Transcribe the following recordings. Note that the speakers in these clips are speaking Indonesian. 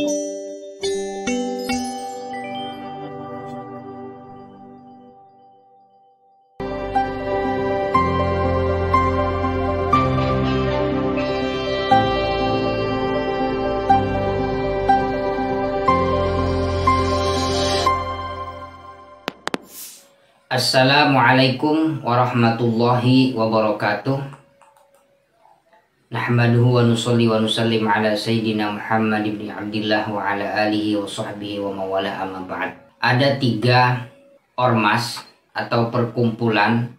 Assalamualaikum warahmatullahi wabarakatuh. Nahmaduhu wa nusalli wa nusallim ala Sayyidina Muhammad ibn Abdillah wa ala alihi wa sahbihi wa mawala amma ba'd. Ada 3 ormas atau perkumpulan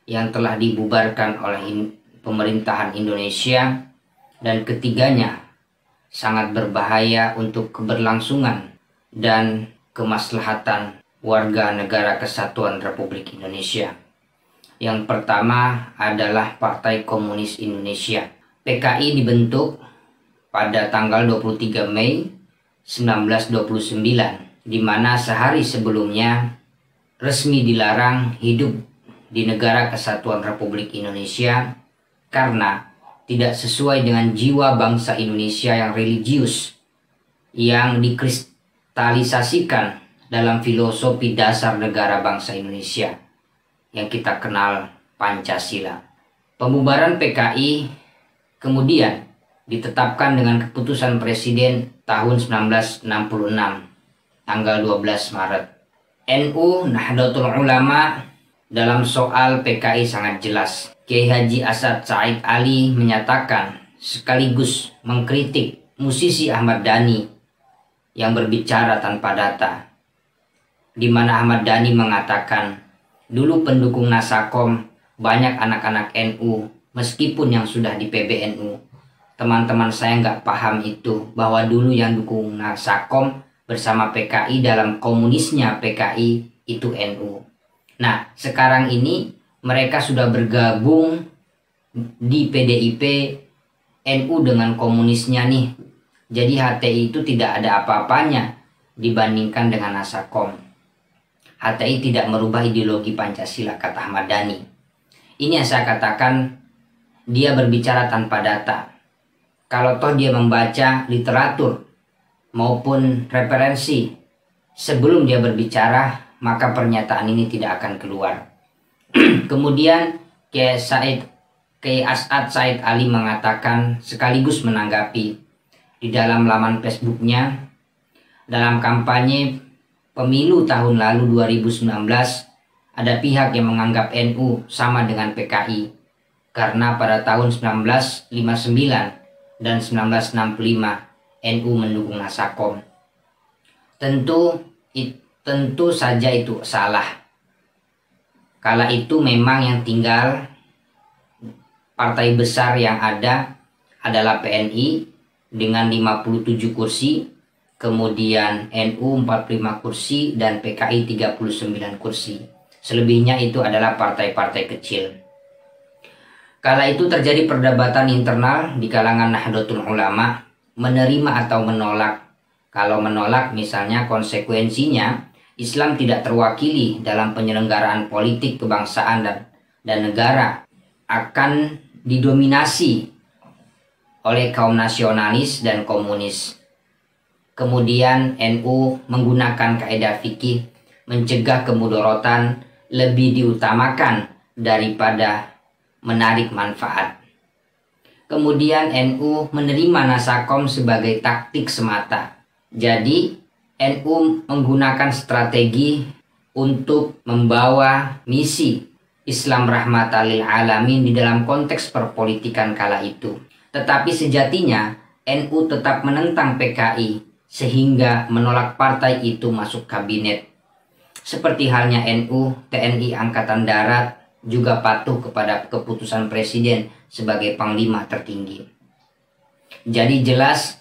yang telah dibubarkan oleh pemerintahan Indonesia, dan ketiganya sangat berbahaya untuk keberlangsungan dan kemaslahatan warga negara Kesatuan Republik Indonesia. Yang pertama adalah Partai Komunis Indonesia. PKI dibentuk pada tanggal 23 Mei 1929, di mana sehari sebelumnya resmi dilarang hidup di negara Kesatuan Republik Indonesia karena tidak sesuai dengan jiwa bangsa Indonesia yang religius, yang dikristalisasikan dalam filosofi dasar negara bangsa Indonesia yang kita kenal Pancasila. Pembubaran PKI kemudian ditetapkan dengan keputusan Presiden tahun 1966 tanggal 12 Maret. NU Nahdlatul Ulama dalam soal PKI sangat jelas. Kiai Haji As'ad Said Ali menyatakan sekaligus mengkritik musisi Ahmad Dhani yang berbicara tanpa data, di mana Ahmad Dhani mengatakan, dulu pendukung Nasakom banyak anak-anak NU, meskipun yang sudah di PBNU. Teman-teman saya nggak paham itu, bahwa dulu yang dukung Nasakom bersama PKI dalam komunisnya PKI itu NU. Nah, sekarang ini mereka sudah bergabung di PDIP, NU dengan komunisnya nih. Jadi HTI itu tidak ada apa-apanya dibandingkan dengan Nasakom. HTI tidak merubah ideologi Pancasila, kata Ahmad Dhani. Ini yang saya katakan, dia berbicara tanpa data. Kalau toh dia membaca literatur maupun referensi sebelum dia berbicara, maka pernyataan ini tidak akan keluar. Kemudian Kiai As'ad Said Ali mengatakan, sekaligus menanggapi di dalam laman Facebooknya, dalam kampanye pemilu tahun lalu 2019, ada pihak yang menganggap NU sama dengan PKI karena pada tahun 1959 dan 1965 NU mendukung Nasakom. Tentu saja itu salah. Kala itu memang yang tinggal partai besar yang ada adalah PNI dengan 57 kursi, kemudian NU 45 kursi, dan PKI 39 kursi. Selebihnya itu adalah partai-partai kecil. Kala itu terjadi perdebatan internal di kalangan Nahdlatul Ulama, menerima atau menolak. Kalau menolak, misalnya konsekuensinya Islam tidak terwakili dalam penyelenggaraan politik kebangsaan dan negara, akan didominasi oleh kaum nasionalis dan komunis. Kemudian NU menggunakan kaidah fikih mencegah kemudorotan lebih diutamakan daripada menarik manfaat. Kemudian NU menerima Nasakom sebagai taktik semata. Jadi NU menggunakan strategi untuk membawa misi Islam rahmatan lil alamin di dalam konteks perpolitikan kala itu. Tetapi sejatinya NU tetap menentang PKI sehingga menolak partai itu masuk kabinet. Seperti halnya NU, TNI Angkatan Darat juga patuh kepada keputusan Presiden sebagai panglima tertinggi. Jadi jelas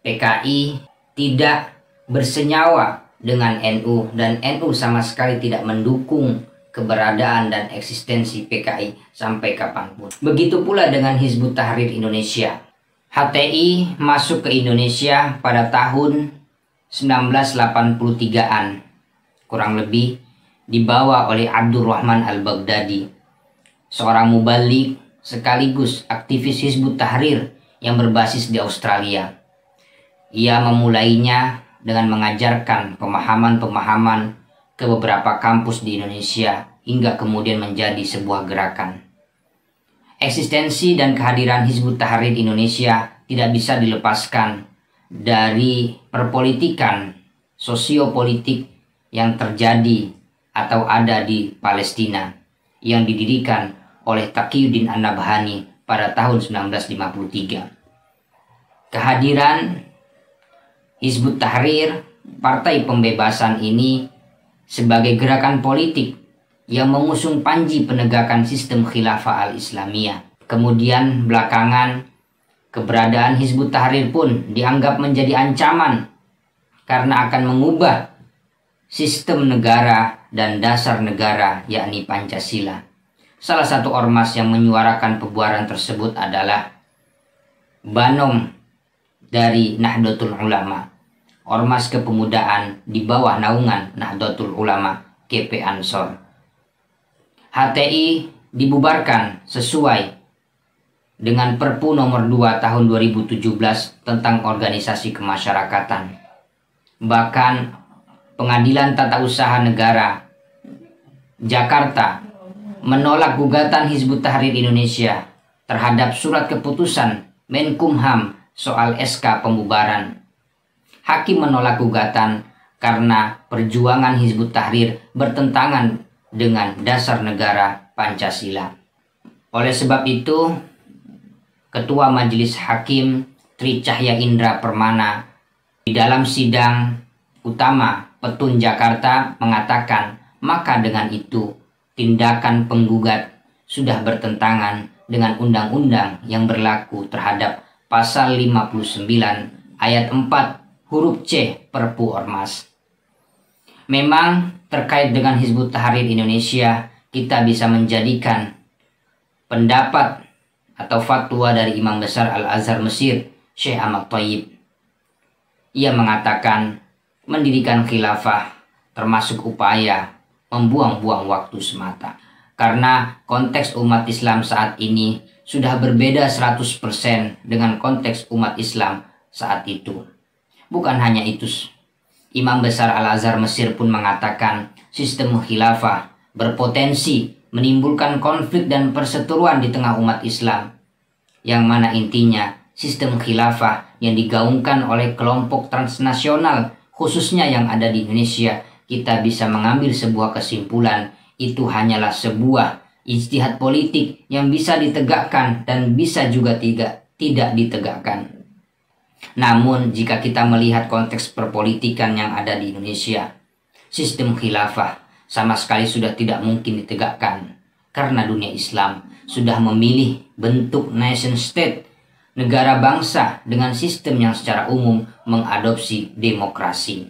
PKI tidak bersenyawa dengan NU, dan NU sama sekali tidak mendukung keberadaan dan eksistensi PKI sampai kapanpun. Begitu pula dengan Hizbut Tahrir Indonesia. HTI masuk ke Indonesia pada tahun 1983-an, kurang lebih, dibawa oleh Abdurrahman Al-Baghdadi, seorang mubalik sekaligus aktivis Hizbut Tahrir yang berbasis di Australia. Ia memulainya dengan mengajarkan pemahaman-pemahaman ke beberapa kampus di Indonesia hingga kemudian menjadi sebuah gerakan. Eksistensi dan kehadiran Hizbut Tahrir Indonesia tidak bisa dilepaskan dari perpolitikan sosiopolitik yang terjadi atau ada di Palestina yang didirikan oleh Taqiyuddin An-Nabhani pada tahun 1953. Kehadiran Hizbut Tahrir, Partai Pembebasan ini sebagai gerakan politik yang mengusung panji penegakan sistem khilafah al-Islamiyah. Kemudian belakangan keberadaan Hizbut Tahrir pun dianggap menjadi ancaman karena akan mengubah sistem negara dan dasar negara, yakni Pancasila. Salah satu ormas yang menyuarakan pembuaran tersebut adalah Banom dari Nahdlatul Ulama, ormas kepemudaan di bawah naungan Nahdlatul Ulama GP Ansor. HTI dibubarkan sesuai dengan Perpu nomor 2 tahun 2017 tentang organisasi kemasyarakatan. Bahkan Pengadilan Tata Usaha Negara Jakarta menolak gugatan Hizbut Tahrir Indonesia terhadap surat keputusan Menkumham soal SK pembubaran. Hakim menolak gugatan karena perjuangan Hizbut Tahrir bertentangan dengan dasar negara Pancasila. Oleh sebab itu, Ketua Majelis Hakim Tri Cahya Indra Permana di dalam sidang utama Petun Jakarta mengatakan, maka dengan itu tindakan penggugat sudah bertentangan dengan undang-undang yang berlaku terhadap pasal 59 ayat 4 huruf C Perpu Ormas. Memang terkait dengan Hizbut Tahrir Indonesia, kita bisa menjadikan pendapat atau fatwa dari Imam Besar Al-Azhar Mesir, Syekh Ahmad Thayyib. Ia mengatakan mendirikan khilafah termasuk upaya membuang-buang waktu semata. Karena konteks umat Islam saat ini sudah berbeda 100% dengan konteks umat Islam saat itu. Bukan hanya itu, Imam Besar Al-Azhar Mesir pun mengatakan sistem khilafah berpotensi menimbulkan konflik dan perseteruan di tengah umat Islam, yang mana intinya sistem khilafah yang digaungkan oleh kelompok transnasional khususnya yang ada di Indonesia. Kita bisa mengambil sebuah kesimpulan, itu hanyalah sebuah ijtihad politik yang bisa ditegakkan dan bisa juga tidak ditegakkan. Namun jika kita melihat konteks perpolitikan yang ada di Indonesia, sistem khilafah sama sekali sudah tidak mungkin ditegakkan karena dunia Islam sudah memilih bentuk nation state, negara bangsa dengan sistem yang secara umum mengadopsi demokrasi.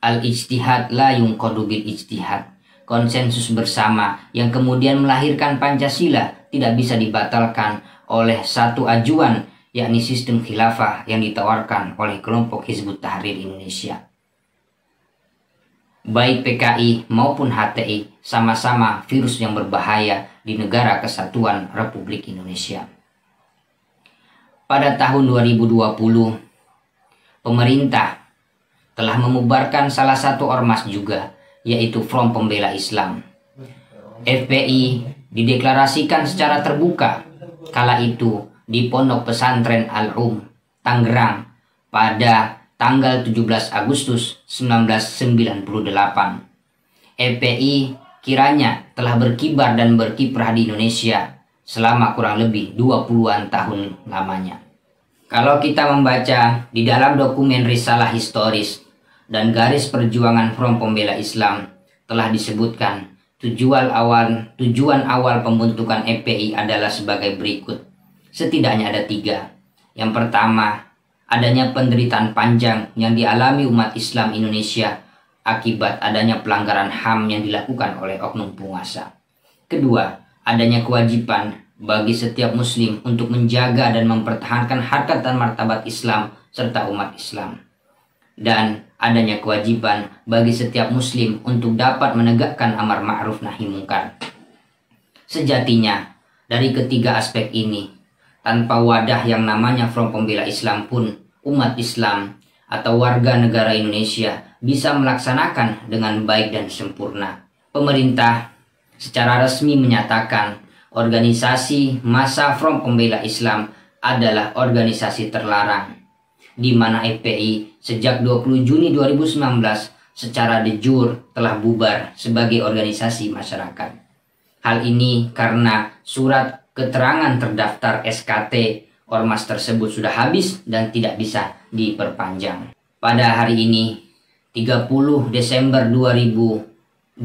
Al-ijtihad la yunqadu bil ijtihad. Konsensus bersama yang kemudian melahirkan Pancasila tidak bisa dibatalkan oleh satu ajuan, yakni sistem khilafah yang ditawarkan oleh kelompok Hizbut Tahrir Indonesia. Baik PKI maupun HTI sama-sama virus yang berbahaya di negara kesatuan Republik Indonesia. Pada tahun 2020, pemerintah telah membubarkan salah satu ormas juga, yaitu Front Pembela Islam. FPI dideklarasikan secara terbuka kala itu di Pondok Pesantren Al-Um, Tangerang pada tanggal 17 Agustus 1998. FPI kiranya telah berkibar dan berkiprah di Indonesia selama kurang lebih 20-an tahun lamanya. Kalau kita membaca di dalam dokumen risalah historis dan garis perjuangan Front Pembela Islam, telah disebutkan tujuan awal pembentukan FPI adalah sebagai berikut. Setidaknya ada 3. Yang pertama, adanya penderitaan panjang yang dialami umat Islam Indonesia akibat adanya pelanggaran HAM yang dilakukan oleh oknum penguasa. Kedua, adanya kewajiban bagi setiap muslim untuk menjaga dan mempertahankan harkat dan martabat Islam serta umat Islam. Dan adanya kewajiban bagi setiap muslim untuk dapat menegakkan amar ma'ruf nahi mungkar. Sejatinya, dari ketiga aspek ini, tanpa wadah yang namanya Front Pembela Islam pun umat Islam atau warga negara Indonesia bisa melaksanakan dengan baik dan sempurna. Pemerintah secara resmi menyatakan organisasi Massa Front Pembela Islam adalah organisasi terlarang, di mana FPI sejak 20 Juni 2019 secara de jure telah bubar sebagai organisasi masyarakat. Hal ini karena surat keterangan terdaftar SKT ormas tersebut sudah habis dan tidak bisa diperpanjang. Pada hari ini, 30 Desember 2020,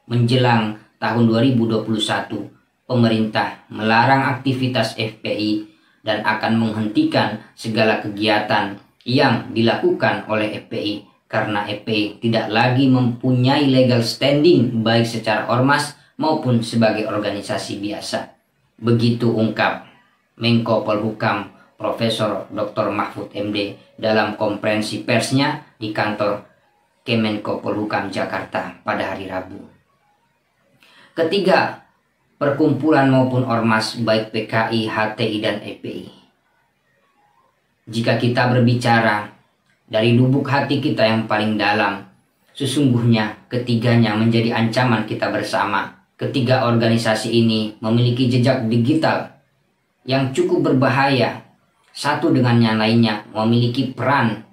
menjelang tahun 2021, pemerintah melarang aktivitas FPI dan akan menghentikan segala kegiatan yang dilakukan oleh FPI karena FPI tidak lagi mempunyai legal standing baik secara ormas maupun sebagai organisasi biasa. Begitu ungkap Menko Polhukam Profesor Dr. Mahfud MD dalam konferensi persnya di kantor Kemenko Polhukam Jakarta pada hari Rabu. Ketiga, perkumpulan maupun ormas baik PKI, HTI, dan FPI. Jika kita berbicara dari lubuk hati kita yang paling dalam, sesungguhnya ketiganya menjadi ancaman kita bersama. Ketiga organisasi ini memiliki jejak digital yang cukup berbahaya. Satu dengan yang lainnya memiliki peran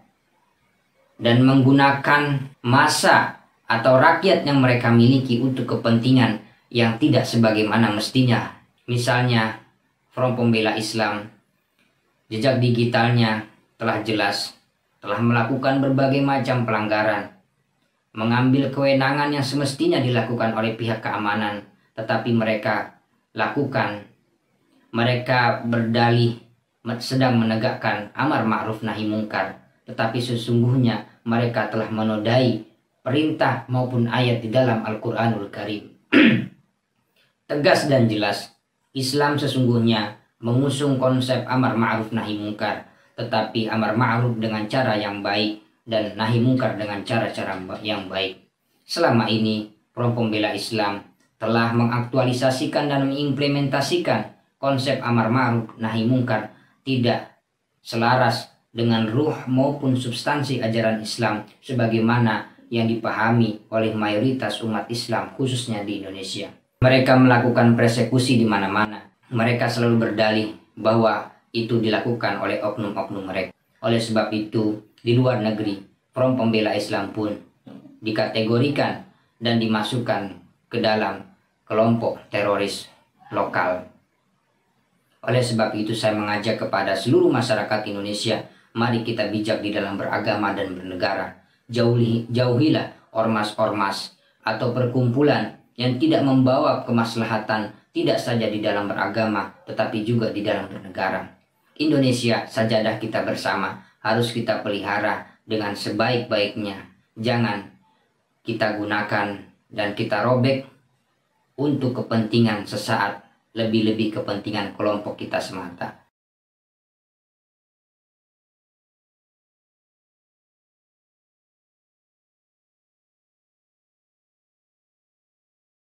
dan menggunakan massa atau rakyat yang mereka miliki untuk kepentingan yang tidak sebagaimana mestinya. Misalnya, Front Pembela Islam, jejak digitalnya telah jelas, telah melakukan berbagai macam pelanggaran, mengambil kewenangan yang semestinya dilakukan oleh pihak keamanan, tetapi mereka lakukan. Mereka berdalih sedang menegakkan amar ma'ruf nahi mungkar, tetapi sesungguhnya mereka telah menodai perintah maupun ayat di dalam Al-Quranul Karim. Tegas dan jelas, Islam sesungguhnya mengusung konsep amar ma'ruf nahi mungkar, tetapi amar ma'ruf dengan cara yang baik dan nahi mungkar dengan cara-cara yang baik. Selama ini, Front Pembela Islam telah mengaktualisasikan dan mengimplementasikan konsep amar ma'ruf nahi mungkar tidak selaras dengan ruh maupun substansi ajaran Islam sebagaimana yang dipahami oleh mayoritas umat Islam khususnya di Indonesia. Mereka melakukan persekusi di mana-mana. Mereka selalu berdalih bahwa itu dilakukan oleh oknum-oknum mereka. Oleh sebab itu, di luar negeri, Front Pembela Islam pun dikategorikan dan dimasukkan ke dalam kelompok teroris lokal. Oleh sebab itu, saya mengajak kepada seluruh masyarakat Indonesia, mari kita bijak di dalam beragama dan bernegara. Jauhilah ormas-ormas atau perkumpulan yang tidak membawa kemaslahatan tidak saja di dalam beragama, tetapi juga di dalam bernegara. Indonesia, sajadah kita bersama, harus kita pelihara dengan sebaik-baiknya. Jangan kita gunakan dan kita robek untuk kepentingan sesaat, lebih-lebih kepentingan kelompok kita semata.